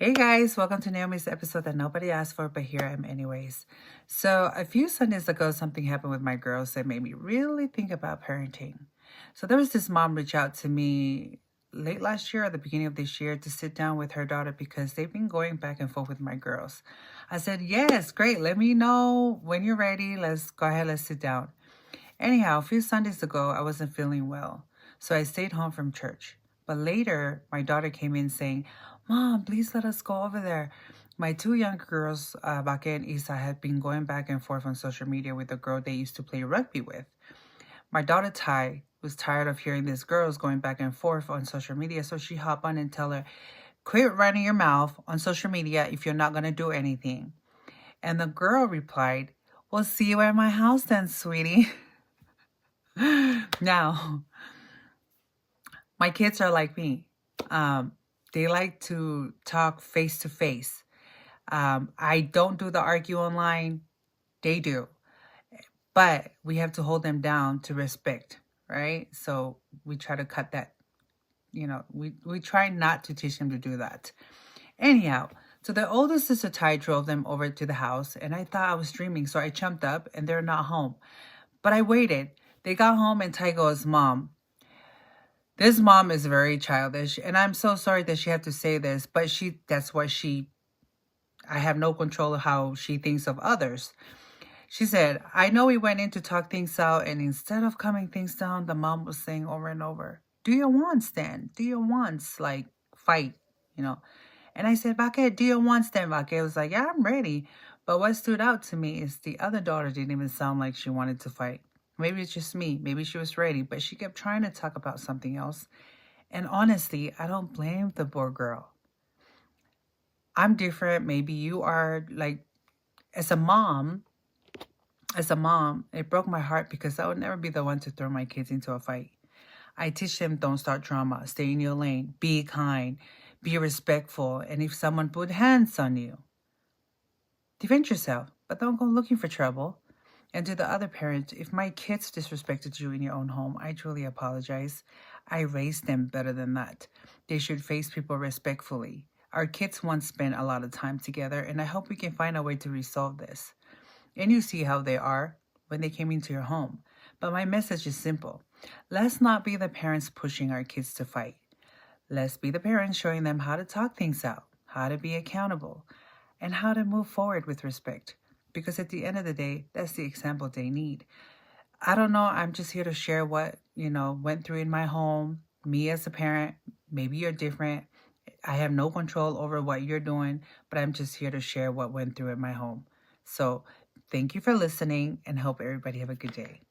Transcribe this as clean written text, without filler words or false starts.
Hey guys, welcome to Naomi's episode that nobody asked for, but here I am anyways. So, a few Sundays ago, something happened with my girls that made me really think about parenting. So, there was this mom reach out to me late last year or the beginning of this year to sit down with her daughter because they've been going back and forth with my girls. I said, yes, great. Let me know when you're ready. Let's go ahead, let's sit down. Anyhow, a few Sundays ago, I wasn't feeling well, so I stayed home from church. But later, my daughter came in saying, Mom, please let us go over there. My two younger girls, Bake and Isa, had been going back and forth on social media with a girl they used to play rugby with. My daughter, Tai, was tired of hearing these girls going back and forth on social media, so she hopped on and tell her, quit running your mouth on social media if you're not going to do anything. And the girl replied, well, see you at my house then, sweetie. Now, my kids are like me. They like to talk face to face. I don't do the argue online. They do. But we have to hold them down to respect, right? So we try to cut that, we try not to teach them to do that. Anyhow, so the older sister Ty drove them over to the house, and I thought I was dreaming, so I jumped up, and they're not home. But I waited. They got home, and Ty goes, Mom, this mom is very childish, and I'm so sorry that she had to say this, but I have no control of how she thinks of others. She said, I know we went in to talk things out, and instead of calming things down, the mom was saying over and over, do your wants, then. Do your wants, like, fight, And I said, Bake, do your wants, then, Bake. Was like, yeah, I'm ready. But what stood out to me is the other daughter didn't even sound like she wanted to fight. Maybe it's just me. Maybe she was ready, but she kept trying to talk about something else. And honestly, I don't blame the poor girl. I'm different. Maybe you are. Like, as a mom, it broke my heart because I would never be the one to throw my kids into a fight. I teach them don't start drama, stay in your lane, be kind, be respectful, and if someone put hands on you, defend yourself, but don't go looking for trouble. And to the other parents, if my kids disrespected you in your own home, I truly apologize. I raised them better than that. They should face people respectfully. Our kids once spent a lot of time together, and I hope we can find a way to resolve this. And you see how they are when they came into your home. But my message is simple. Let's not be the parents pushing our kids to fight. Let's be the parents showing them how to talk things out, how to be accountable, and how to move forward with respect. Because at the end of the day, that's the example they need. I don't know. I'm just here to share what, went through in my home. Me as a parent, maybe you're different. I have no control over what you're doing, but I'm just here to share what went through in my home. So thank you for listening and hope everybody have a good day.